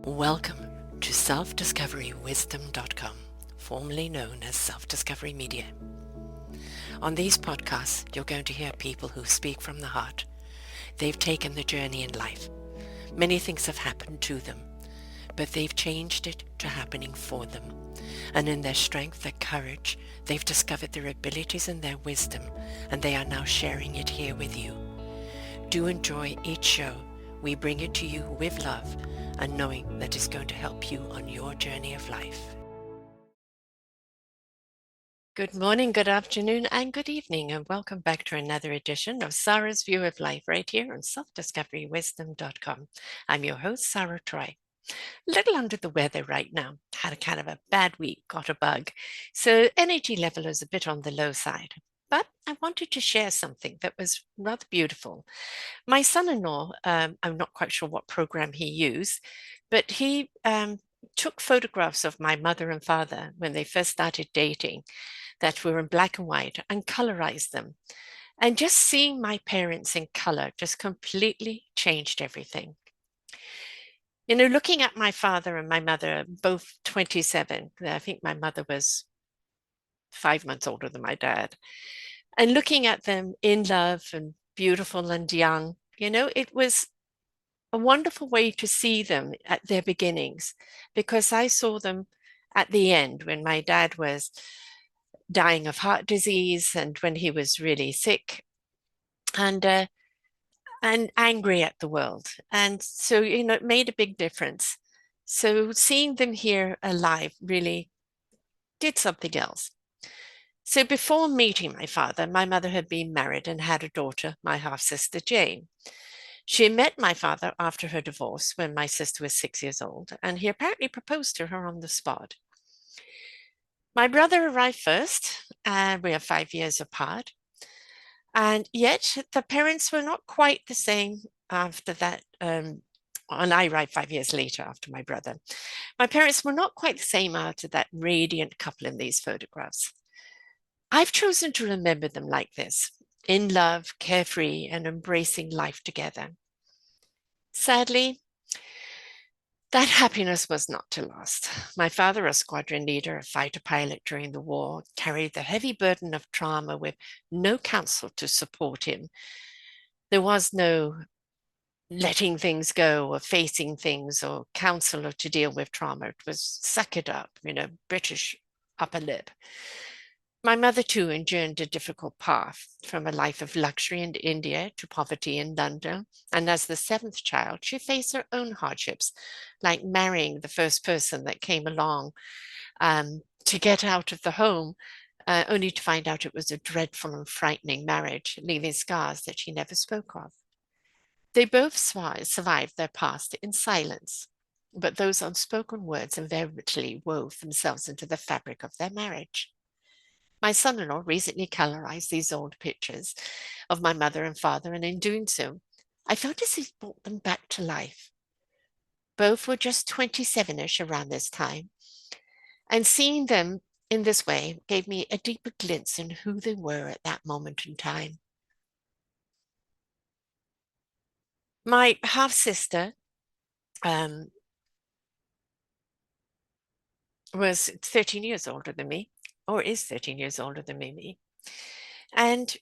Welcome to self-discoverywisdom.com, formerly known as Self-Discovery Media. On these podcasts, you're going to hear people who speak from the heart. They've taken the journey in life. Many things have happened to them, but they've changed it to happening for them. And in their strength, their courage, they've discovered their abilities and their wisdom, and they are now sharing it here with you. Do enjoy each show. We bring it to you with love and knowing that it's going to help you on your journey of life. Good morning, good afternoon, and good evening, and welcome back to another edition of Sarah's View of Life right here on selfdiscoverywisdom.com. I'm your host, Sarah Troy. A little under the weather right now. Had a kind of a bad week, got a bug. So energy level is a bit on the low side. But I wanted to share something that was rather beautiful. My son-in-law, I'm not quite sure what program he used, but he took photographs of my mother and father when they first started dating that were in black and white and colorized them. And just seeing my parents in color just completely changed everything. You know, looking at my father and my mother, both 27, I think my mother was 5 months older than my dad, and looking at them in love and beautiful and young, you know, it was a wonderful way to see them at their beginnings, because I saw them at the end when my dad was dying of heart disease and when he was really sick and angry at the world. And so, you know, it made a big difference. So seeing them here alive really did something else. So before meeting my father, my mother had been married and had a daughter, my half-sister Jane. She met my father after her divorce when my sister was 6 years old, and he apparently proposed to her on the spot. My brother arrived first, and we are 5 years apart. And yet the parents were not quite the same after that. And I arrived 5 years later after my brother. My parents were not quite the same after that radiant couple in these photographs. I've chosen to remember them like this, in love, carefree, and embracing life together. Sadly, that happiness was not to last. My father, a squadron leader, a fighter pilot during the war, carried the heavy burden of trauma with no counsel to support him. There was no letting things go or facing things or counselor to deal with trauma. It was suck it up, you know, British upper lip. My mother, too, endured a difficult path from a life of luxury in India to poverty in London. And as the seventh child, she faced her own hardships, like marrying the first person that came along to get out of the home, only to find out it was a dreadful and frightening marriage, leaving scars that she never spoke of. They both survived their past in silence, but those unspoken words invariably wove themselves into the fabric of their marriage. My son-in-law recently colorized these old pictures of my mother and father, and in doing so, I felt as if he brought them back to life. Both were just 27-ish around this time, and seeing them in this way gave me a deeper glimpse in who they were at that moment in time. My half-sister was 13 years older than me, or is 13 years older than me. And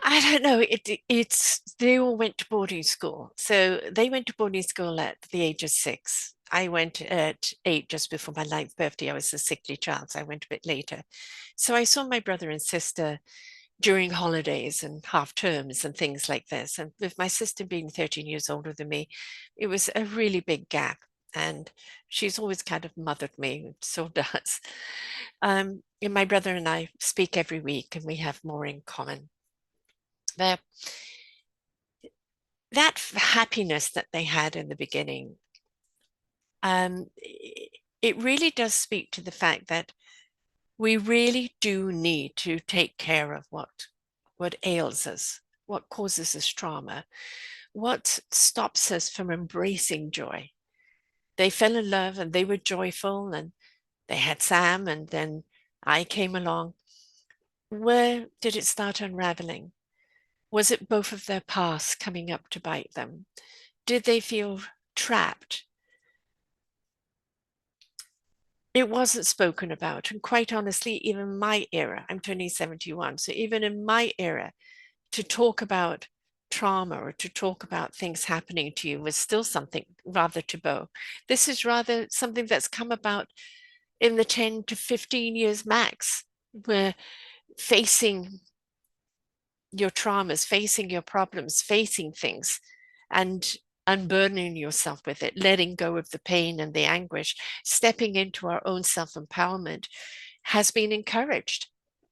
I don't know, it's they all went to boarding school. So they went to boarding school at the age of 6. I went at 8, just before my 9th birthday. I was a sickly child, so I went a bit later. So I saw my brother and sister during holidays and half terms and things like this. And with my sister being 13 years older than me, it was a really big gap. And she's always kind of mothered me, so does. And my brother and I speak every week, and we have more in common. That happiness that they had in the beginning, it really does speak to the fact that we really do need to take care of what ails us, what causes us trauma, what stops us from embracing joy. They fell in love and they were joyful, and they had Sam, and then I came along. Where did it start unraveling? Was it both of their paths coming up to bite them? Did they feel trapped? It wasn't spoken about. And quite honestly, even my era, I'm turning 71. So even in my era, to talk about trauma or to talk about things happening to you was still something rather taboo. This is rather something that's come about in the 10 to 15 years max, where facing your traumas, facing your problems, facing things and unburdening yourself with it, letting go of the pain and the anguish, stepping into our own self empowerment has been encouraged.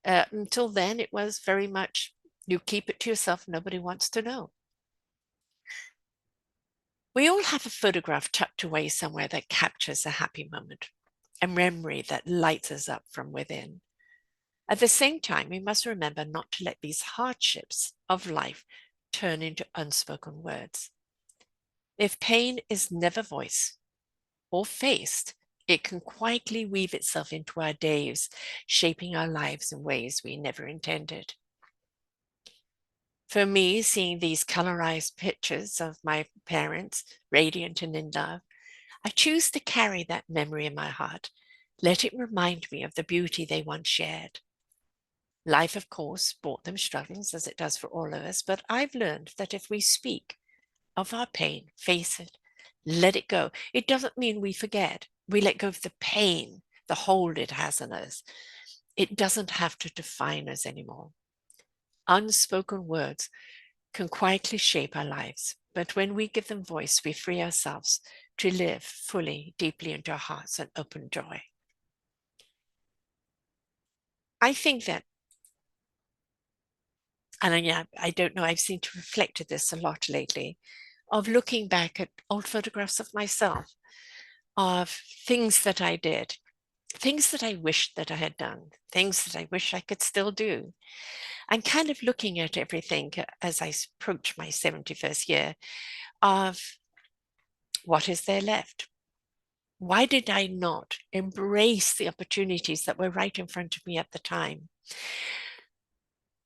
Until then, it was very much you keep it to yourself, nobody wants to know. We all have a photograph tucked away somewhere that captures a happy moment, a memory that lights us up from within. At the same time, we must remember not to let these hardships of life turn into unspoken words. If pain is never voiced or faced, it can quietly weave itself into our days, shaping our lives in ways we never intended. For me, seeing these colorized pictures of my parents, radiant and in love, I choose to carry that memory in my heart. Let it remind me of the beauty they once shared. Life, of course, brought them struggles, as it does for all of us, but I've learned that if we speak of our pain, face it, let it go. It doesn't mean we forget. We let go of the pain, the hold it has on us. It doesn't have to define us anymore. Unspoken words can quietly shape our lives, but when we give them voice, we free ourselves to live fully, deeply into our hearts and open joy. I think that, and yeah, I don't know, I've seemed to reflect on this a lot lately, of looking back at old photographs of myself, of things that I did, things that I wished that I had done, things that I wish I could still do, and kind of looking at everything as I approach my 71st year of what is there left? Why did I not embrace the opportunities that were right in front of me at the time?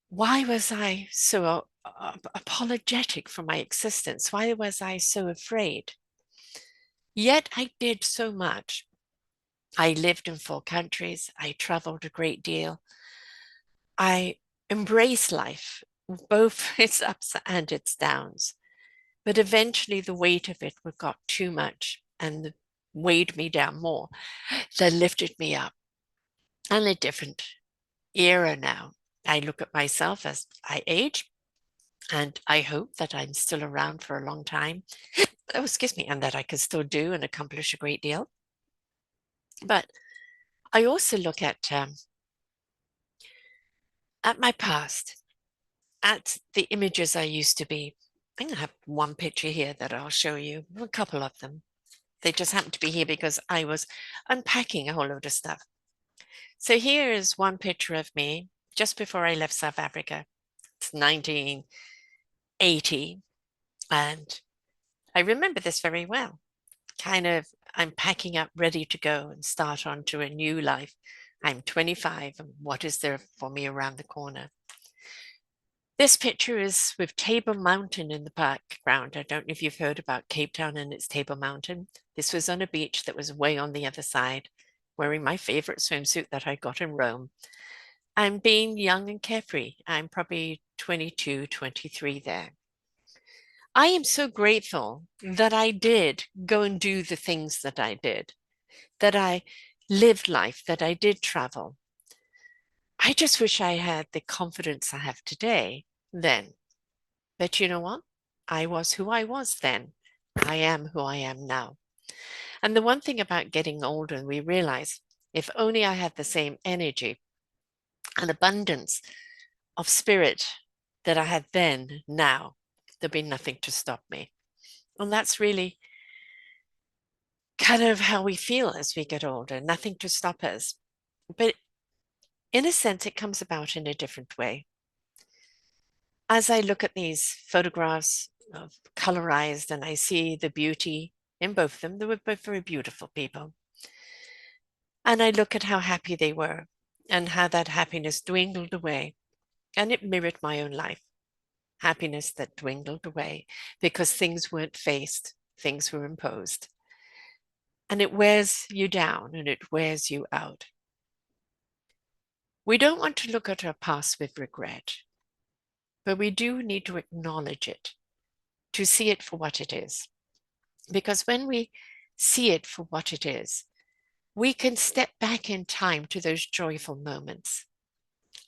Why was I so apologetic for my existence? Why was I so afraid? Yet I did so much. I lived in 4 countries. I traveled a great deal. I embraced life, both its ups and its downs. But eventually the weight of it got too much and weighed me down more than lifted me up. I'm in a different era now. I look at myself as I age, and I hope that I'm still around for a long time. Oh, excuse me, and that I can still do and accomplish a great deal. But I also look at my past, at the images I used to be. I'm going to have one picture here that I'll show you, a couple of them. They just happen to be here because I was unpacking a whole load of stuff. So here is one picture of me just before I left South Africa. It's 1980. And I remember this very well. I'm packing up, ready to go and start on to a new life. I'm 25, and what is there for me around the corner? This picture is with Table Mountain in the background. I don't know if you've heard about Cape Town and its Table Mountain. This was on a beach that was way on the other side, wearing my favorite swimsuit that I got in Rome. I'm being young and carefree. I'm probably 22, 23 there. I am so grateful that I did go and do the things that I did, that I lived life, that I did travel. I just wish I had the confidence I have today then. But you know what? I was who I was then. I am who I am now. And the one thing about getting older, we realize if only I had the same energy and abundance of spirit that I had then, now, there'd be nothing to stop me. And that's really kind of how we feel as we get older, nothing to stop us. But in a sense, it comes about in a different way. As I look at these photographs of colorized and I see the beauty in both of them, they were both very beautiful people. And I look at how happy they were and how that happiness dwindled away, and it mirrored my own life. happiness that dwindled away because things weren't faced, things were imposed. And it wears you down and it wears you out. We don't want to look at our past with regret, but we do need to acknowledge it, to see it for what it is. Because when we see it for what it is, we can step back in time to those joyful moments.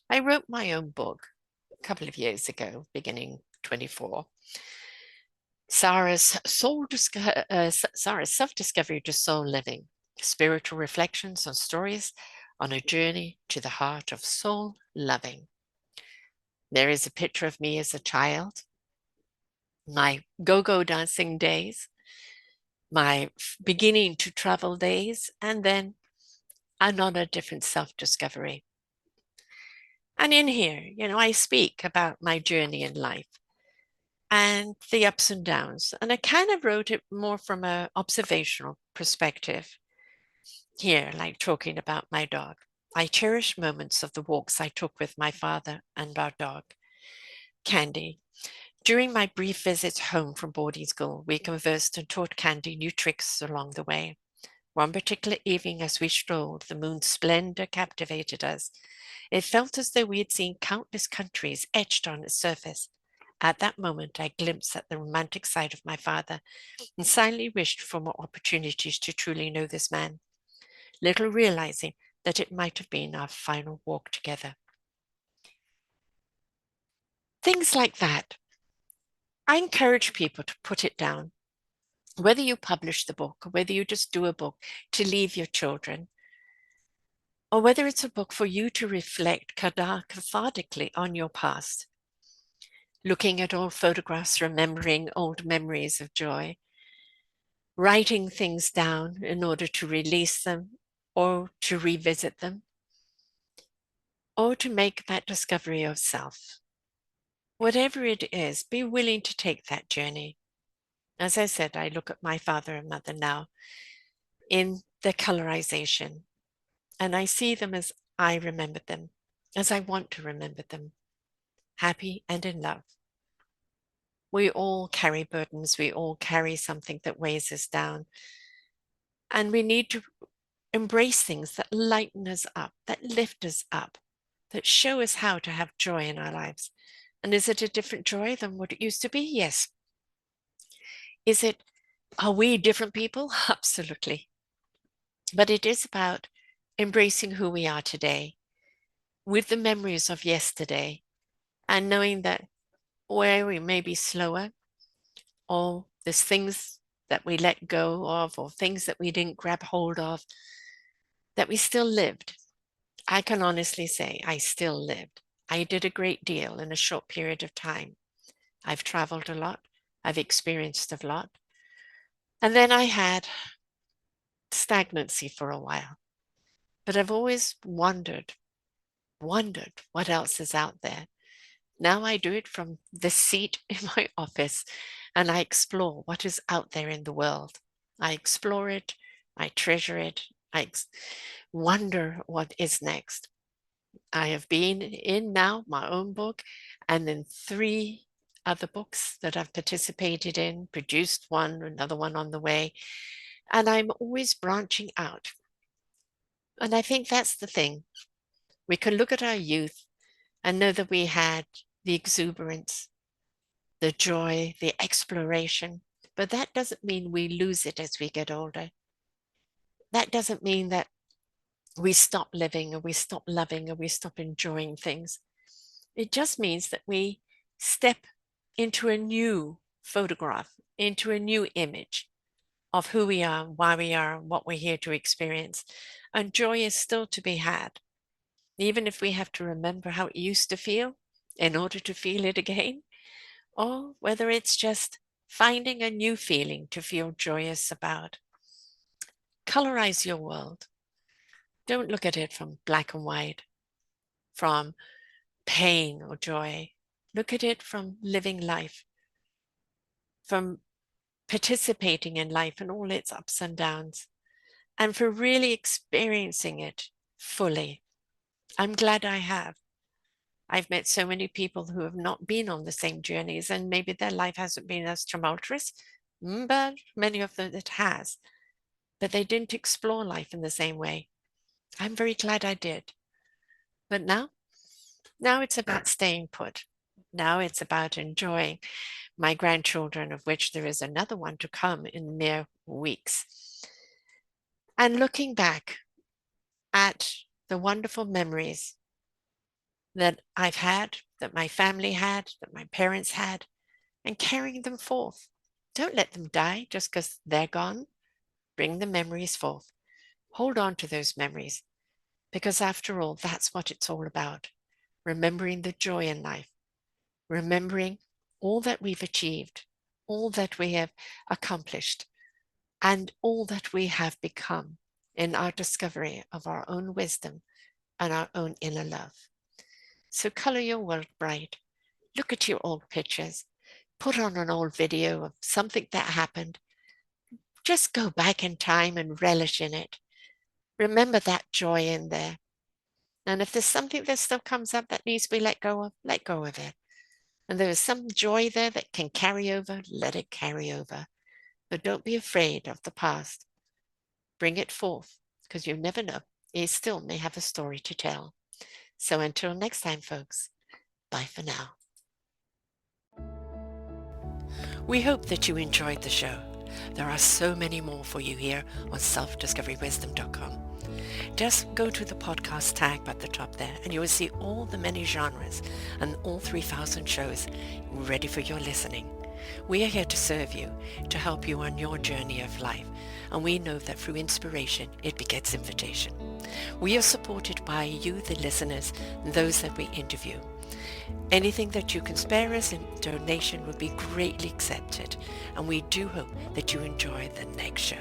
I wrote my own book a couple of years ago, beginning 24. Sarah's self-discovery to soul living, spiritual reflections on stories on a journey to the heart of soul loving. There is a picture of me as a child, my go-go dancing days, my beginning to travel days, and then another different self-discovery. And in here, I speak about my journey in life and the ups and downs. And I kind of wrote it more from an observational perspective here, like talking about my dog. I cherish moments of the walks I took with my father and our dog, Candy. During my brief visits home from boarding school, we conversed and taught Candy new tricks along the way. One particular evening as we strolled, the moon's splendor captivated us. It felt as though we had seen countless countries etched on its surface. At that moment, I glimpsed at the romantic side of my father and silently wished for more opportunities to truly know this man, little realizing that it might have been our final walk together. Things like that. I encourage people to put it down, whether you publish the book or whether you just do a book to leave your children, or whether it's a book for you to reflect cathartically on your past, looking at old photographs, remembering old memories of joy, writing things down in order to release them or to revisit them, or to make that discovery of self. Whatever it is, be willing to take that journey. As I said, I look at my father and mother now in the colorization, and I see them as I remember them, as I want to remember them, happy and in love. We all carry burdens. We all carry something that weighs us down. And we need to embrace things that lighten us up, that lift us up, that show us how to have joy in our lives. And is it a different joy than what it used to be? Yes. Are we different people? Absolutely. But it is about embracing who we are today with the memories of yesterday and knowing that where we may be slower, or there's things that we let go of, or things that we didn't grab hold of, that we still lived. I can honestly say I still lived. I did a great deal in a short period of time. I've traveled a lot. I've experienced a lot. And then I had stagnancy for a while. But I've always wondered what else is out there. Now I do it from the seat in my office and I explore what is out there in the world. I explore it, I treasure it, wonder what is next. I have been in now my own book and then 3 other books that I've participated in, produced one, another one on the way, and I'm always branching out. And I think that's the thing. We can look at our youth and know that we had the exuberance, the joy, the exploration, but that doesn't mean we lose it as we get older. That doesn't mean that we stop living or we stop loving or we stop enjoying things. It just means that we step into a new photograph, into a new image of who we are, why we are, what we're here to experience. And joy is still to be had, even if we have to remember how it used to feel in order to feel it again, or whether it's just finding a new feeling to feel joyous about. Colorize your world. Don't look at it from black and white, from pain or joy. Look at it from living life, from participating in life and all its ups and downs, and for really experiencing it fully. I'm glad I have. I've met so many people who have not been on the same journeys, and maybe their life hasn't been as tumultuous, but many of them it has. But they didn't explore life in the same way. I'm very glad I did. But now it's about staying put. Now it's about enjoying my grandchildren, of which there is another one to come in mere weeks. And looking back at the wonderful memories that I've had, that my family had, that my parents had, and carrying them forth. Don't let them die just because they're gone. Bring the memories forth. Hold on to those memories, because after all, that's what it's all about. Remembering the joy in life, remembering all that we've achieved, all that we have accomplished, and all that we have become in our discovery of our own wisdom and our own inner love. So color your world bright. Look at your old pictures. Put on an old video of something that happened. Just go back in time and relish in it. Remember that joy in there. And if there's something that still comes up that needs to be let go of it. And there is some joy there that can carry over, let it carry over. But don't be afraid of the past. Bring it forth, because you never know. It still may have a story to tell. So until next time, folks, bye for now. We hope that you enjoyed the show. There are so many more for you here on selfdiscoverywisdom.com. Just go to the podcast tag at the top there and you will see all the many genres and all 3,000 shows ready for your listening. We are here to serve you, to help you on your journey of life, and we know that through inspiration it begets invitation. We are supported by you, the listeners, and those that we interview. Anything that you can spare us in donation would be greatly accepted, and we do hope that you enjoy the next show.